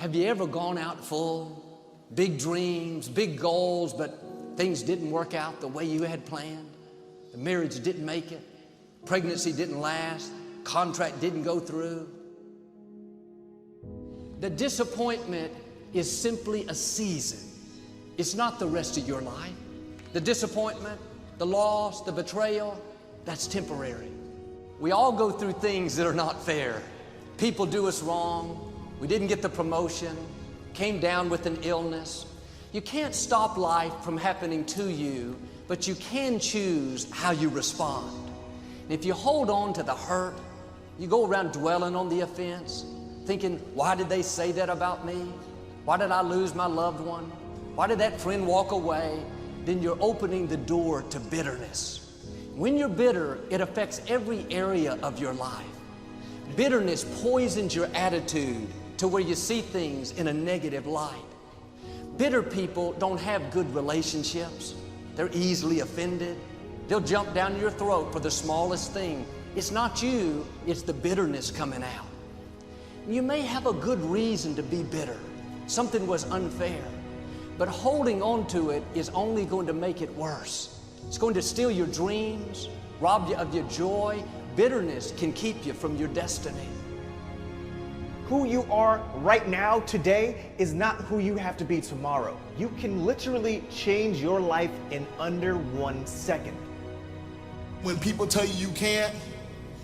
Have you ever gone out full, big dreams, big goals, but things didn't work out the way you had planned? The marriage didn't make it, pregnancy didn't last, contract didn't go through. The disappointment is simply a season. It's not the rest of your life. The disappointment, the loss, the betrayal, that's temporary. We all go through things that are not fair. People do us wrong. We didn't get the promotion, came down with an illness. You can't stop life from happening to you, but you can choose how you respond. And if you hold on to the hurt, you go around dwelling on the offense, thinking, why did they say that about me? Why did I lose my loved one? Why did that friend walk away? Then you're opening the door to bitterness. When you're bitter, it affects every area of your life. Bitterness poisons your attitude to where you see things in a negative light. Bitter people don't have good relationships. They're easily offended. They'll jump down your throat for the smallest thing. It's not you, it's the bitterness coming out. You may have a good reason to be bitter. Something was unfair. But holding on to it is only going to make it worse. It's going to steal your dreams, rob you of your joy. Bitterness can keep you from your destiny. Who you are right now, today, is not who you have to be tomorrow. You can literally change your life in under 1 second. When people tell you you can't,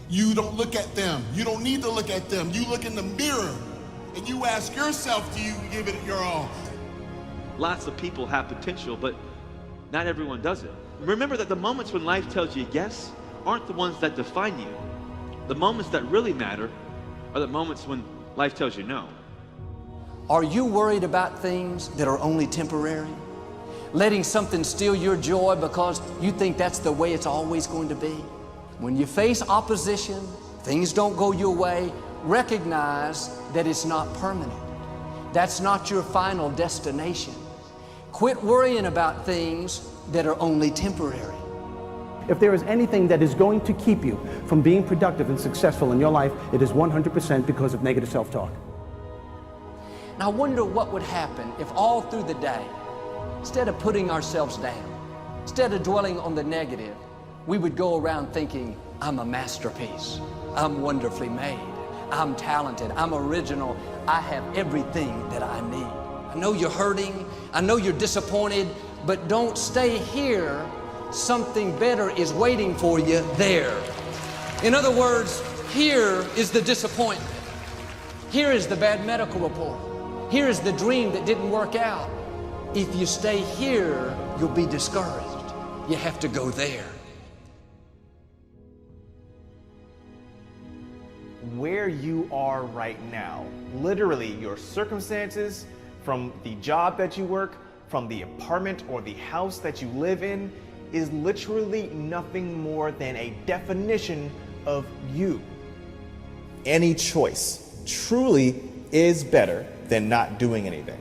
you don't look at them. You don't need to look at them. You look in the mirror and you ask yourself, do you give it your all? Lots of people have potential, but not everyone does it. Remember that the moments when life tells you yes aren't the ones that define you. The moments that really matter are the moments when life tells you no. Are you worried about things that are only temporary? Letting something steal your joy because you think that's the way it's always going to be? When you face opposition, things don't go your way, recognize that it's not permanent. That's not your final destination. Quit worrying about things that are only temporary. If there is anything that is going to keep you from being productive and successful in your life, it is 100% because of negative self-talk. Now I wonder what would happen if all through the day, instead of putting ourselves down, instead of dwelling on the negative, we would go around thinking, I'm a masterpiece, I'm wonderfully made, I'm talented, I'm original, I have everything that I need. I know you're hurting, I know you're disappointed, but don't stay here. Something better is waiting for you there. In other words, here is the disappointment. Here is the bad medical report. Here is the dream that didn't work out. If you stay here, you'll be discouraged. You have to go there. Where you are right now, literally your circumstances, from the job that you work, from the apartment or the house that you live in, is literally nothing more than a definition of you. Any choice truly is better than not doing anything.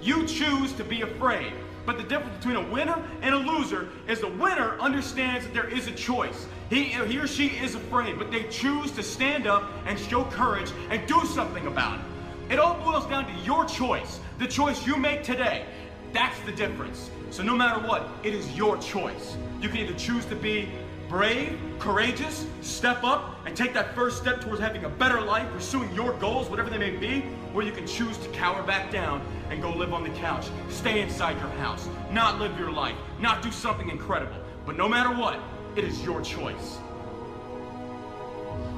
You choose to be afraid, but the difference between a winner and a loser is the winner understands that there is a choice. He or she is afraid, but they choose to stand up and show courage and do something about it. It all boils down to your choice, the choice you make today. That's the difference. So no matter what, it is your choice. You can either choose to be brave, courageous, step up, and take that first step towards having a better life, pursuing your goals, whatever they may be, or you can choose to cower back down and go live on the couch, stay inside your house, not live your life, not do something incredible. But no matter what, it is your choice.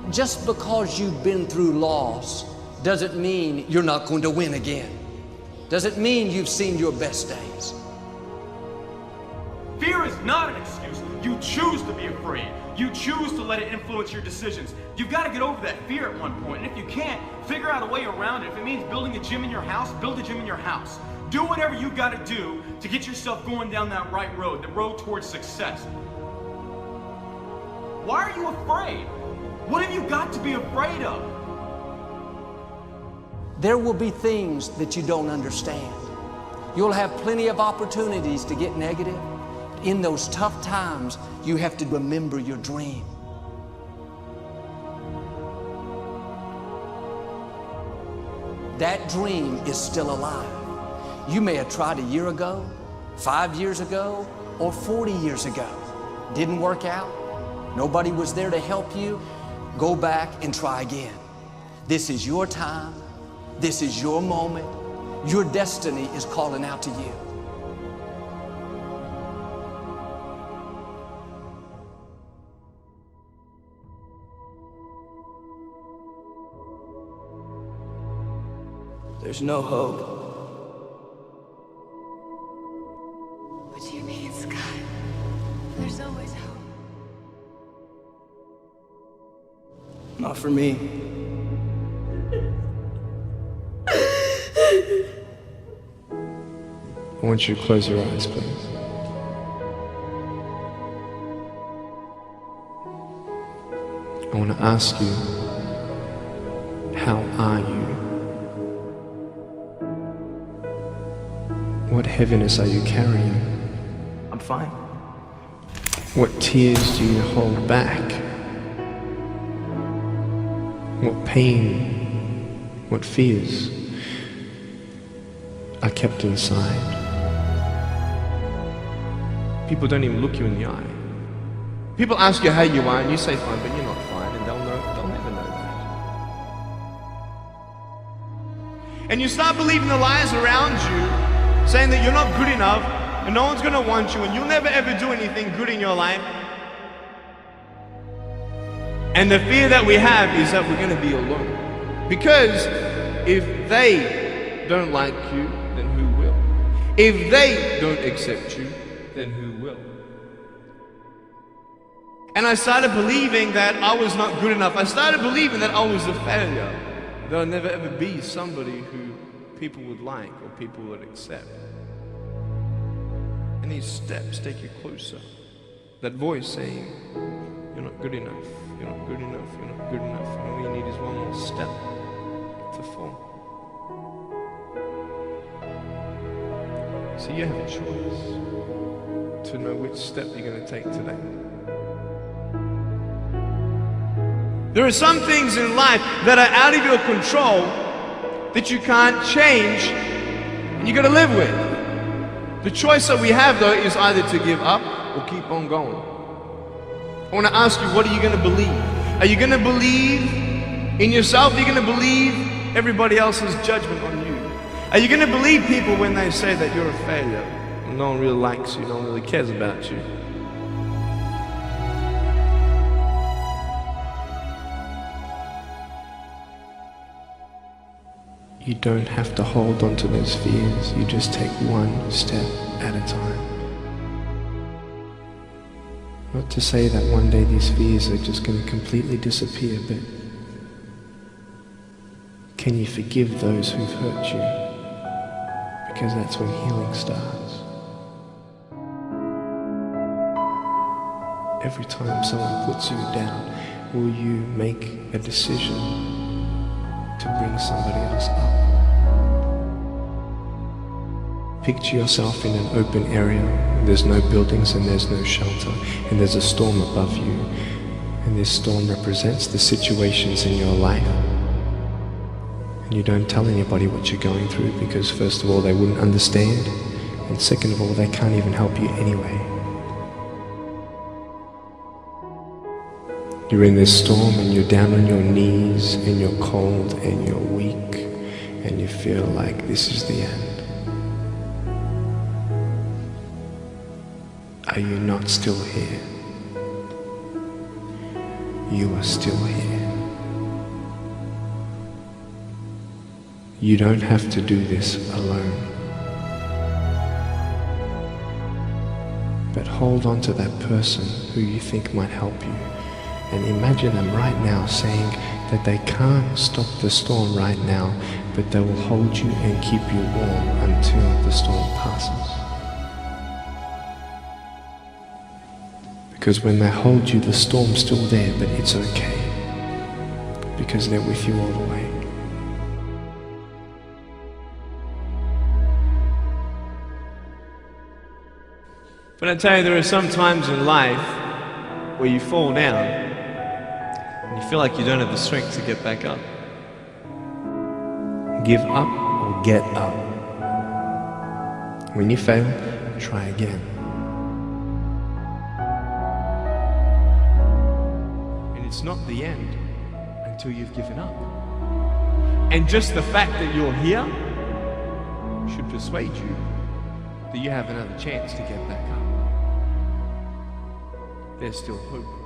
Just because you've been through loss doesn't mean you're not going to win again. Doesn't mean you've seen your best days. Fear is not an excuse. You choose to be afraid. You choose to let it influence your decisions. You've got to get over that fear at one point. And if you can't, figure out a way around it. If it means building a gym in your house, build a gym in your house. Do whatever you got to do to get yourself going down that right road, the road towards success. Why are you afraid? What have you got to be afraid of? There will be things that you don't understand. You'll have plenty of opportunities to get negative. In those tough times, you have to remember your dream. that dream is still alive. You may have tried a year ago, 5 years ago, or 40 years ago. Didn't work out. Nobody was there to help you. Go back and try again. This is your time. This is your moment. Your destiny is calling out to you. There's no hope. What do you mean, Scott? There's always hope. Not for me. I want you to close your eyes, please. I want to ask you, how are you? What heaviness are you carrying? I'm fine. What tears do you hold back? What pain, what fears are kept inside? People don't even look you in the eye. People ask you how you are and you say fine, but you're not fine, and they'll never know that. And you start believing the lies around you, saying that you're not good enough, and no one's gonna want you, and you'll never ever do anything good in your life. And the fear that we have is that we're gonna be alone. Because if they don't like you, then who will? If they don't accept you, then who will? And I started believing that I was not good enough. I started believing that I was a failure. That I'd never ever be somebody who people would like or people would accept. And these steps take you closer. That voice saying, you're not good enough, you're not good enough, you're not good enough. And all you need is one more step to fall. So you have a choice to know which step you're going to take today. There are some things in life that are out of your control that you can't change and you got to live with. The choice that we have though is either to give up or keep on going. I want to ask you, what are you going to believe? Are you going to believe in yourself? Are you going to believe everybody else's judgment on you? Are you going to believe people when they say that you're a failure? No one really likes you, no one really cares about you. You don't have to hold on to those fears, you just take one step at a time. Not to say that one day these fears are just going to completely disappear, but can you forgive those who've hurt you? Because that's when healing starts. Every time someone puts you down, will you make a decision to bring somebody else up? Picture yourself in an open area. There's no buildings and there's no shelter, and there's a storm above you. And this storm represents the situations in your life. And you don't tell anybody what you're going through because first of all, they wouldn't understand. And second of all, they can't even help you anyway. You're in this storm and you're down on your knees and you're cold and you're weak and you feel like this is the end. Are you not still here? You are still here. You don't have to do this alone. But hold on to that person who you think might help you. And imagine them right now saying that they can't stop the storm right now, but they will hold you and keep you warm until the storm passes. Because when they hold you, the storm's still there, but it's okay. Because they're with you all the way. But I tell you, there are some times in life where you fall down and you feel like you don't have the strength to get back up. Give up or get up. When you fail, try again. And it's not the end until you've given up. And just the fact that you're here should persuade you that you have another chance to get back up. There's still hope.